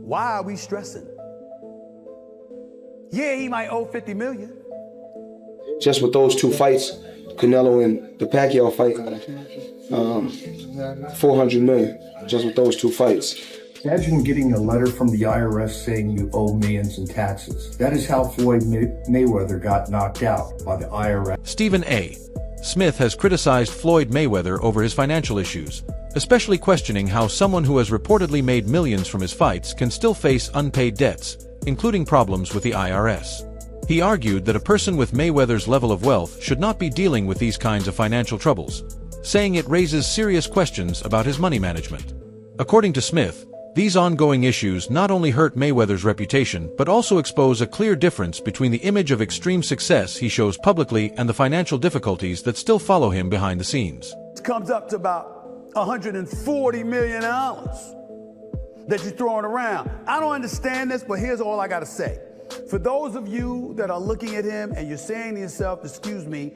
Why are we stressing? Yeah, he might owe 50 million. Just with those two fights, Canelo and the Pacquiao fight, 400 million, just with those two fights. Imagine getting a letter from the IRS saying you owe millions in taxes. That is how Floyd Mayweather got knocked out by the IRS. Stephen A. Smith has criticized Floyd Mayweather over his financial issues, especially questioning how someone who has reportedly made millions from his fights can still face unpaid debts, including problems with the IRS. He argued that a person with Mayweather's level of wealth should not be dealing with these kinds of financial troubles, saying it raises serious questions about his money management. According to Smith, these ongoing issues not only hurt Mayweather's reputation but also expose a clear difference between the image of extreme success he shows publicly and the financial difficulties that still follow him behind the scenes. It comes up to about $140 million that you're throwing around. I don't understand this, but here's all I gotta say. For those of you that are looking at him and you're saying to yourself, excuse me,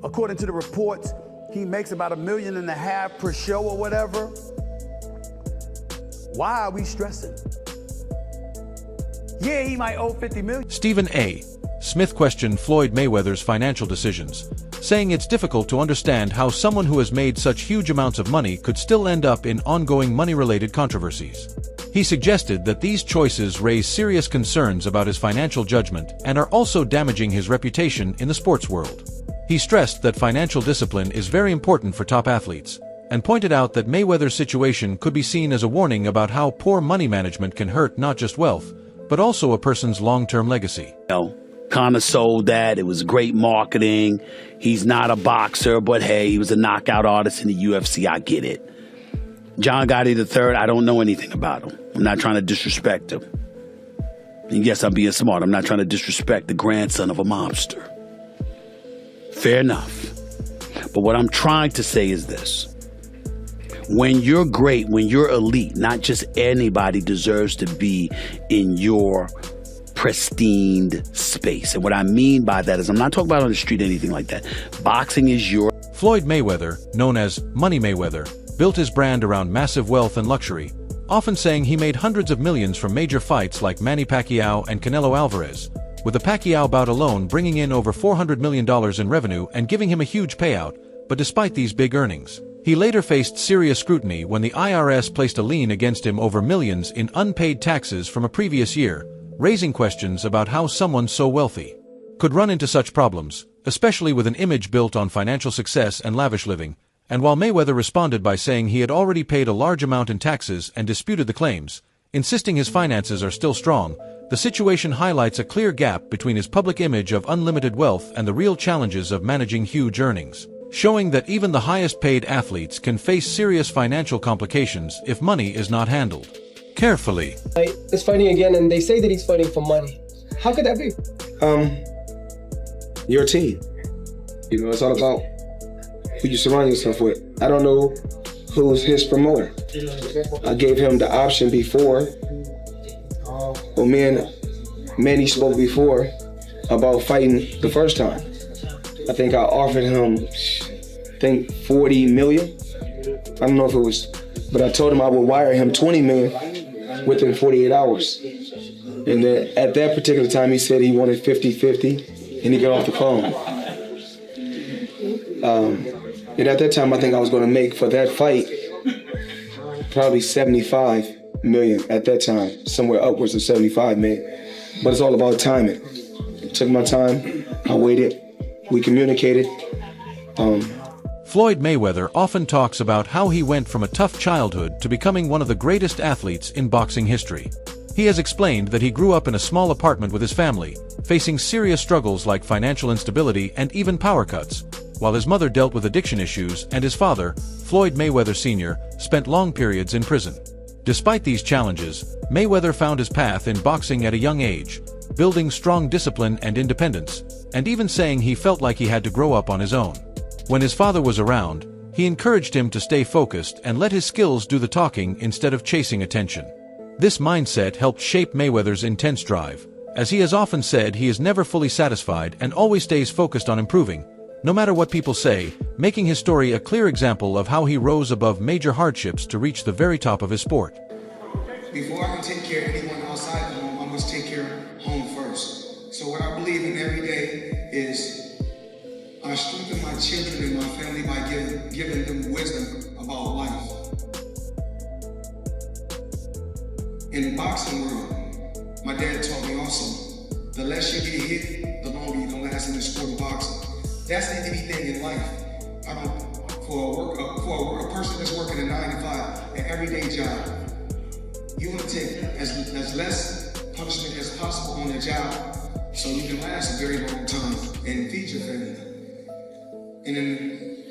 according to the reports, he makes about $1.5 million per show or whatever. Why are we stressing? Yeah, he might owe 50 million. Stephen A. Smith questioned Floyd Mayweather's financial decisions, saying it's difficult to understand how someone who has made such huge amounts of money could still end up in ongoing money-related controversies. He suggested that these choices raise serious concerns about his financial judgment and are also damaging his reputation in the sports world. He stressed that financial discipline is very important for top athletes, and pointed out that Mayweather's situation could be seen as a warning about how poor money management can hurt not just wealth, but also a person's long-term legacy. Kind of sold that. It was great marketing. He's not a boxer, but hey, he was a knockout artist in the UFC. I get it. John Gotti III, I don't know anything about him. I'm not trying to disrespect him. And yes, I'm being smart. I'm not trying to disrespect the grandson of a mobster. Fair enough. But what I'm trying to say is this. When you're great, when you're elite, not just anybody deserves to be in your pristine space. And what I mean by that is I'm not talking about on the street or anything like that. Boxing is your... Floyd Mayweather, known as Money Mayweather, built his brand around massive wealth and luxury, often saying he made hundreds of millions from major fights like Manny Pacquiao and Canelo Alvarez, with the Pacquiao bout alone bringing in over $400 million in revenue and giving him a huge payout. But despite these big earnings, he later faced serious scrutiny when the IRS placed a lien against him over millions in unpaid taxes from a previous year, raising questions about how someone so wealthy could run into such problems, especially with an image built on financial success and lavish living. And while Mayweather responded by saying he had already paid a large amount in taxes and disputed the claims, insisting his finances are still strong, the situation highlights a clear gap between his public image of unlimited wealth and the real challenges of managing huge earnings, showing that even the highest-paid athletes can face serious financial complications if money is not handled carefully. It's fighting again, and they say that he's fighting for money. How could that be? Your team. You know, it's all about who you surround yourself with. I don't know who's his promoter. I gave him the option before. Well, Manny spoke before about fighting the first time. I think I offered him, 40 million. I don't know if it was, but I told him I would wire him 20 million within 48 hours. And then at that particular time, he said he wanted 50-50, and he got off the phone. And at that time, I think I was going to make for that fight probably 75 million at that time, somewhere upwards of 75 million. But it's all about timing. It took my time. I waited. We communicated. Floyd Mayweather often talks about how he went from a tough childhood to becoming one of the greatest athletes in boxing history. He has explained that he grew up in a small apartment with his family, facing serious struggles like financial instability and even power cuts, while his mother dealt with addiction issues and his father, Floyd Mayweather Sr., spent long periods in prison. Despite these challenges, Mayweather found his path in boxing at a young age, building strong discipline and independence, and even saying he felt like he had to grow up on his own. When his father was around, he encouraged him to stay focused and let his skills do the talking instead of chasing attention. This mindset helped shape Mayweather's intense drive, as he has often said he is never fully satisfied and always stays focused on improving, no matter what people say, making his story a clear example of how he rose above major hardships to reach the very top of his sport. before I can take care of anyone outside the home, I must take care of home first. So what I believe in every day is I strengthen my children and my family by giving them wisdom about life. In the boxing world, my dad taught me also, the less you get hit, the longer you can last in the sport of boxing. That's anything in life. For a person that's working a 9 to 5, an everyday job, you want to take as less punishment as possible on the job so you can last a very long time and feed your family. And then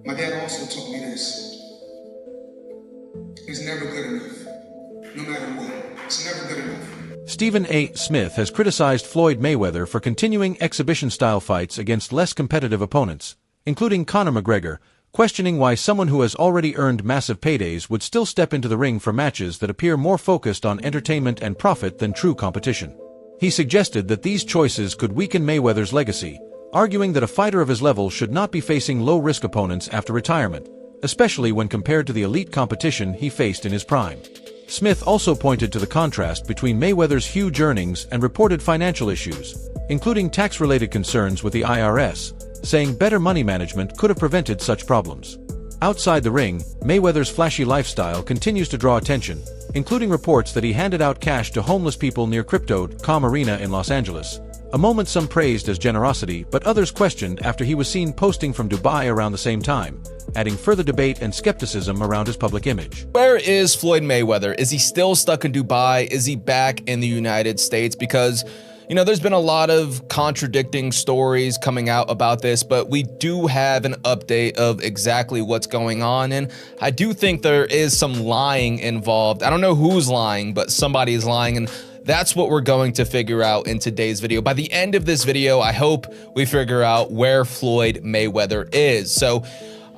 my dad also taught me this. It's never good enough. No matter what, it's never good enough. Stephen A. Smith has criticized Floyd Mayweather for continuing exhibition-style fights against less competitive opponents, including Conor McGregor, questioning why someone who has already earned massive paydays would still step into the ring for matches that appear more focused on entertainment and profit than true competition. He suggested that these choices could weaken Mayweather's legacy, arguing that a fighter of his level should not be facing low-risk opponents after retirement, especially when compared to the elite competition he faced in his prime. Smith also pointed to the contrast between Mayweather's huge earnings and reported financial issues, including tax-related concerns with the IRS, saying better money management could have prevented such problems. Outside the ring, Mayweather's flashy lifestyle continues to draw attention, including reports that he handed out cash to homeless people near Crypto.com Arena in Los Angeles, a moment some praised as generosity but others questioned after he was seen posting from Dubai around the same time, adding further debate and skepticism around his public image. Where is Floyd Mayweather? Is he still stuck in Dubai? Is he back in the United States? Because, you know, there's been a lot of contradicting stories coming out about this, but we do have an update of exactly what's going on, and I do think there is some lying involved. I don't know who's lying, but somebody is lying, and that's what we're going to figure out in today's video. By the end of this video, I hope we figure out where Floyd Mayweather is. So,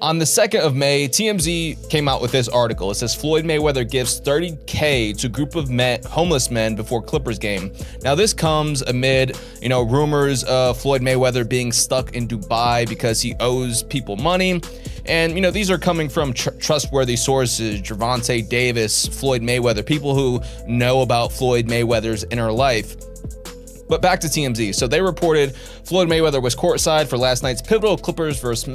on the 2nd of May, TMZ came out with this article. It says Floyd Mayweather gives $30K to group of homeless men before Clippers game. Now this comes amid, rumors of Floyd Mayweather being stuck in Dubai because he owes people money. And, these are coming from trustworthy sources, Gervonta Davis, Floyd Mayweather, people who know about Floyd Mayweather's inner life. But back to TMZ. So they reported Floyd Mayweather was courtside for last night's pivotal Clippers versus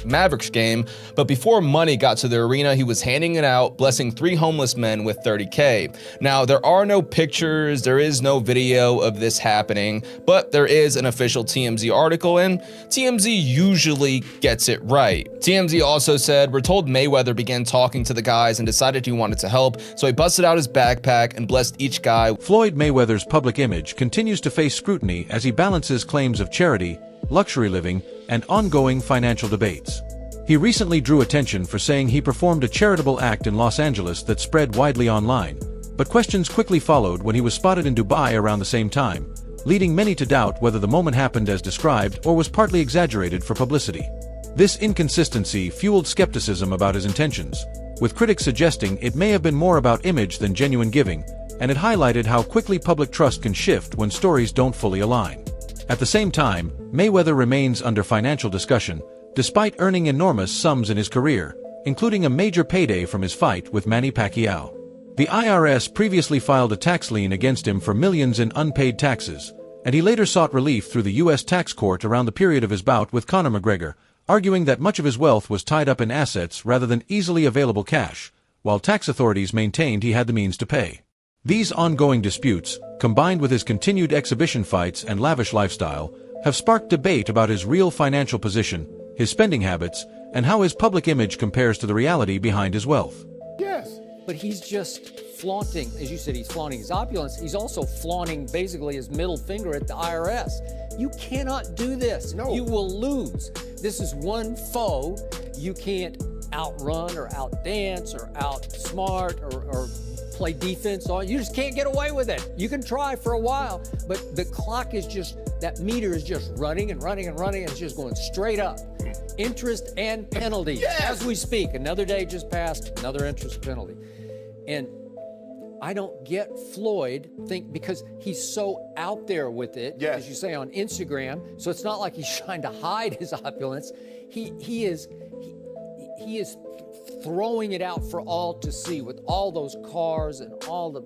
Mavericks game, but before money got to the arena, he was handing it out, blessing 3 homeless men with $30K. Now, there are no pictures, there is no video of this happening, but there is an official TMZ article, and TMZ usually gets it right. TMZ also said, we're told Mayweather began talking to the guys and decided he wanted to help, so he busted out his backpack and blessed each guy. Floyd Mayweather's public image continues to face scrutiny as he balances claims of charity, luxury living, and ongoing financial debates. He recently drew attention for saying he performed a charitable act in Los Angeles that spread widely online, but questions quickly followed when he was spotted in Dubai around the same time, leading many to doubt whether the moment happened as described or was partly exaggerated for publicity. This inconsistency fueled skepticism about his intentions, with critics suggesting it may have been more about image than genuine giving, and it highlighted how quickly public trust can shift when stories don't fully align. At the same time, Mayweather remains under financial discussion, despite earning enormous sums in his career, including a major payday from his fight with Manny Pacquiao. The IRS previously filed a tax lien against him for millions in unpaid taxes, and he later sought relief through the U.S. tax court around the period of his bout with Conor McGregor, arguing that much of his wealth was tied up in assets rather than easily available cash, while tax authorities maintained he had the means to pay. These ongoing disputes, combined with his continued exhibition fights and lavish lifestyle, have sparked debate about his real financial position, his spending habits, and how his public image compares to the reality behind his wealth. Yes. But he's just flaunting, as you said, he's flaunting his opulence. He's also flaunting basically his middle finger at the IRS. You cannot do this. No. You will lose. This is one foe you can't outrun or outdance or outsmart or play defense on. You just can't get away with it. You can try for a while, but the clock is just, that meter is just running and running and running, and it's just going straight up. Interest and penalty. Yes. As we speak, another day just passed, another interest penalty. And I don't get Floyd, because he's so out there with it, Yes. as you say, on Instagram, so it's not like he's trying to hide his opulence. He is throwing it out for all to see with all those cars and all the,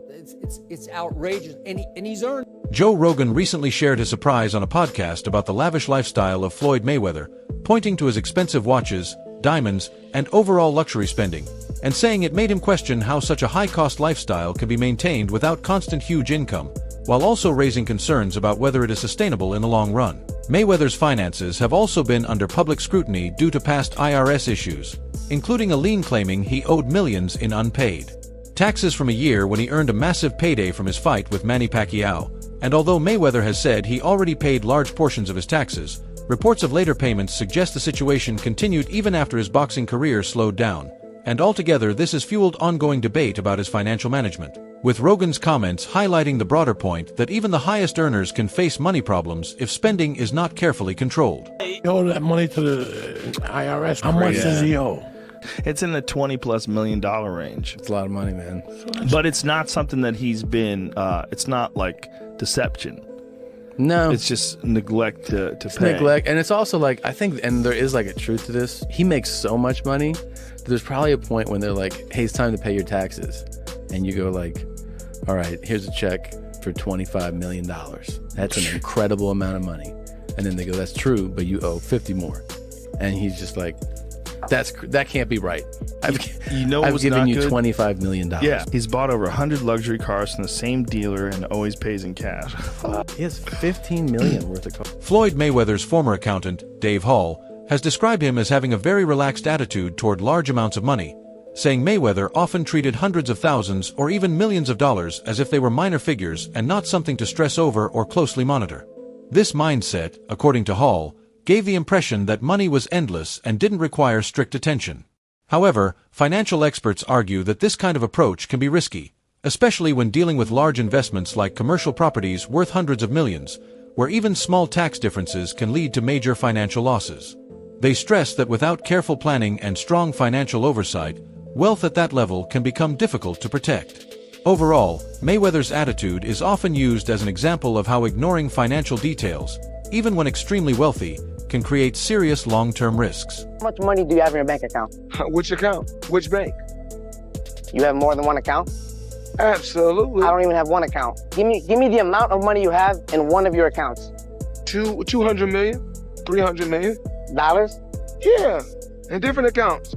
it's outrageous. And he's earned. Joe Rogan recently shared his surprise on a podcast about the lavish lifestyle of Floyd Mayweather, pointing to his expensive watches, diamonds, and overall luxury spending, and saying it made him question how such a high-cost lifestyle can be maintained without constant huge income, while also raising concerns about whether it is sustainable in the long run. Mayweather's finances have also been under public scrutiny due to past IRS issues, including a lien claiming he owed millions in unpaid taxes from a year when he earned a massive payday from his fight with Manny Pacquiao. And although Mayweather has said he already paid large portions of his taxes, reports of later payments suggest the situation continued even after his boxing career slowed down. And altogether, this has fueled ongoing debate about his financial management, with Rogan's comments highlighting the broader point that even the highest earners can face money problems if spending is not carefully controlled. He owed that money to the IRS. How much does he owe? It's in the $20+ million range. It's a lot of money, man. But it's not something that he's been, it's not like deception. No. It's just neglect to pay. Neglect. And it's also like, I think, and there is like a truth to this, he makes so much money, there's probably a point when they're like, hey, it's time to pay your taxes. And you go like, all right, here's a check for $25 million. That's an incredible amount of money. And then they go, that's true, but you owe 50 more. And he's just like, that can't be right. I've given you $25 million. Yeah, he's bought over 100 luxury cars from the same dealer and always pays in cash. He has $15 million worth of cars. Floyd Mayweather's former accountant, Dave Hall, has described him as having a very relaxed attitude toward large amounts of money, saying Mayweather often treated hundreds of thousands or even millions of dollars as if they were minor figures and not something to stress over or closely monitor. This mindset, according to Hall, gave the impression that money was endless and didn't require strict attention. However, financial experts argue that this kind of approach can be risky, especially when dealing with large investments like commercial properties worth hundreds of millions, where even small tax differences can lead to major financial losses. They stress that without careful planning and strong financial oversight, wealth at that level can become difficult to protect. Overall, Mayweather's attitude is often used as an example of how ignoring financial details, even when extremely wealthy, can create serious long-term risks. How much money do you have in your bank account? Which account? Which bank? You have more than one account? Absolutely. I don't even have one account. Give me the amount of money you have in one of your accounts. 200 million? 300 million? Dollars? Yeah, in different accounts.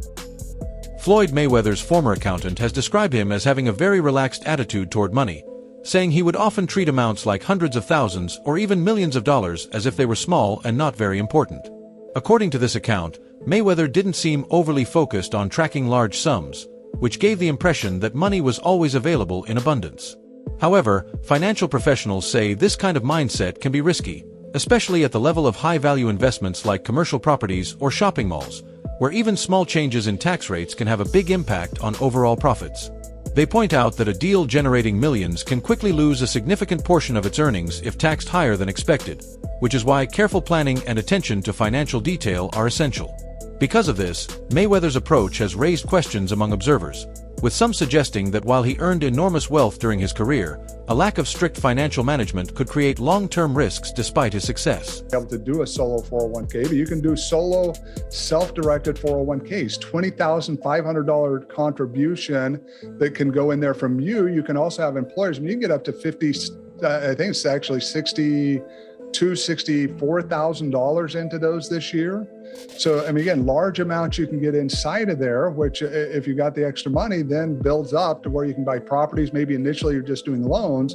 Floyd Mayweather's former accountant has described him as having a very relaxed attitude toward money, saying he would often treat amounts like hundreds of thousands or even millions of dollars as if they were small and not very important. According to this account, Mayweather didn't seem overly focused on tracking large sums, which gave the impression that money was always available in abundance. However, financial professionals say this kind of mindset can be risky, especially at the level of high-value investments like commercial properties or shopping malls, where even small changes in tax rates can have a big impact on overall profits. They point out that a deal generating millions can quickly lose a significant portion of its earnings if taxed higher than expected, which is why careful planning and attention to financial detail are essential. Because of this, Mayweather's approach has raised questions among observers, with some suggesting that while he earned enormous wealth during his career, a lack of strict financial management could create long-term risks despite his success. Able to do a solo 401k, but you can do solo self-directed 401ks, $20,500 contribution that can go in there from you. You can also have employers, and you can get up to 50, I think it's actually $64,000 into those this year. So, I mean, again, large amounts you can get inside of there, which if you got the extra money, then builds up to where you can buy properties. Maybe initially you're just doing loans,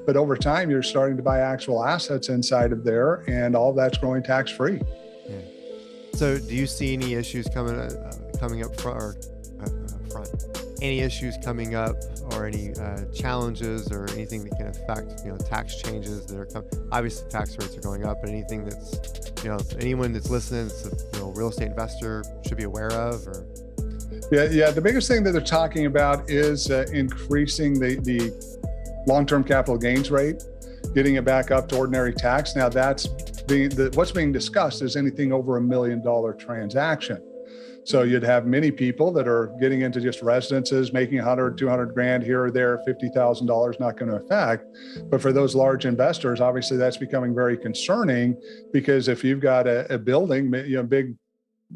but over time you're starting to buy actual assets inside of there, and all that's growing tax-free. Yeah. So do you see any issues coming up front? Any issues coming up, or any challenges, or anything that can affect, tax changes that are coming? Obviously, tax rates are going up, but anything that's, anyone that's listening, that's a real estate investor should be aware of, or? Yeah. The biggest thing that they're talking about is increasing the long-term capital gains rate, getting it back up to ordinary tax. Now, what's being discussed is anything over $1 million transaction. So you'd have many people that are getting into just residences, making 100, 200 grand here or there, $50,000 not going to affect. But for those large investors, obviously that's becoming very concerning, because if you've got a building, big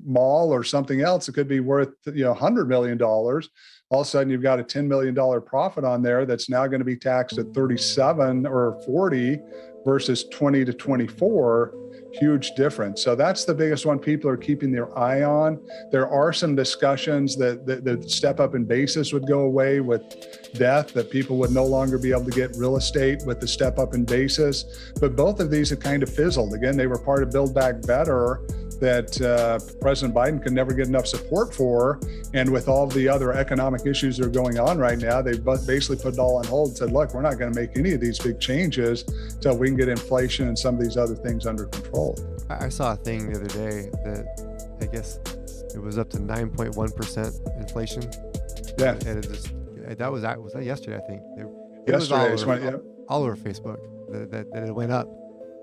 mall or something else, it could be worth, $100 million. All of a sudden you've got a $10 million profit on there that's now going to be taxed at 37 or 40 versus 20 to 24. Huge difference. So that's the biggest one people are keeping their eye on. There are some discussions that the step up in basis would go away with death, that people would no longer be able to get real estate with the step up in basis. But both of these have kind of fizzled. Again, they were part of Build Back Better that President Biden could never get enough support for. And with all the other economic issues that are going on right now, they basically put it all on hold and said, look, we're not going to make any of these big changes until we can get inflation and some of these other things under control. I saw a thing the other day that I guess it was up to 9.1% inflation. Yeah. And was that yesterday, I think. It Yesterday, was all over Facebook that it went up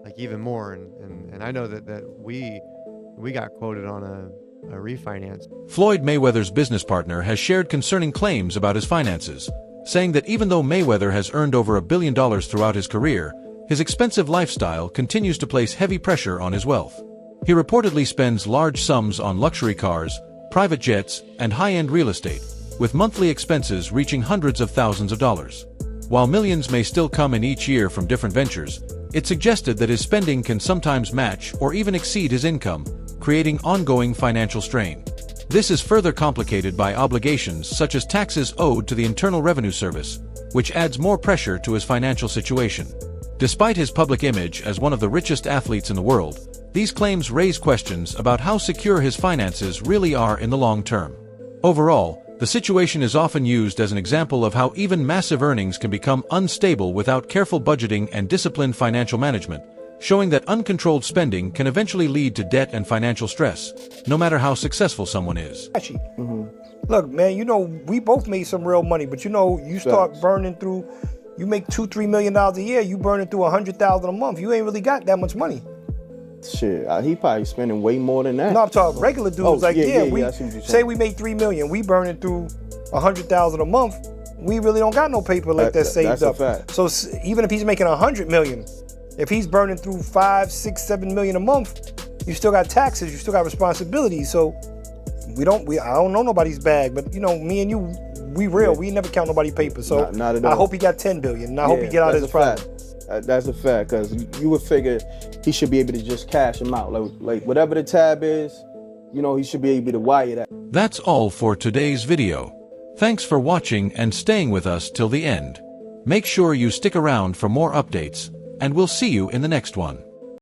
like even more. And I know that we got quoted on a refinance. Floyd Mayweather's business partner has shared concerning claims about his finances, saying that even though Mayweather has earned over $1 billion throughout his career, his expensive lifestyle continues to place heavy pressure on his wealth. He reportedly spends large sums on luxury cars, private jets, and high-end real estate, with monthly expenses reaching hundreds of thousands of dollars. While millions may still come in each year from different ventures, it suggested that his spending can sometimes match or even exceed his income, creating ongoing financial strain. This is further complicated by obligations such as taxes owed to the Internal Revenue Service, which adds more pressure to his financial situation. Despite his public image as one of the richest athletes in the world, these claims raise questions about how secure his finances really are in the long term. Overall, the situation is often used as an example of how even massive earnings can become unstable without careful budgeting and disciplined financial management, showing that uncontrolled spending can eventually lead to debt and financial stress, no matter how successful someone is. Look, man, we both made some real money, but you start burning through, you make $2-3 million a year, you burning through $100,000 a month. You ain't really got that much money. Shit, he probably spending way more than that. No, I'm talking regular dudes. I see what we you're say we make $3 million, we burning through $100,000 a month. We really don't got no paper like that saved up. Fact. So even if he's making $100 million, if he's burning through $5, $6, $7 million a month, you still got taxes, you still got responsibilities. So I don't know nobody's bag, but me and you, we real. We never count nobody's paper. So not at all. I hope he got $10 billion, and I hope he get out of his problem. That's a fact, because you would figure he should be able to just cash him out. Like whatever the tab is, he should be able to wire that. That's all for today's video. Thanks for watching and staying with us till the end. Make sure you stick around for more updates, and we'll see you in the next one.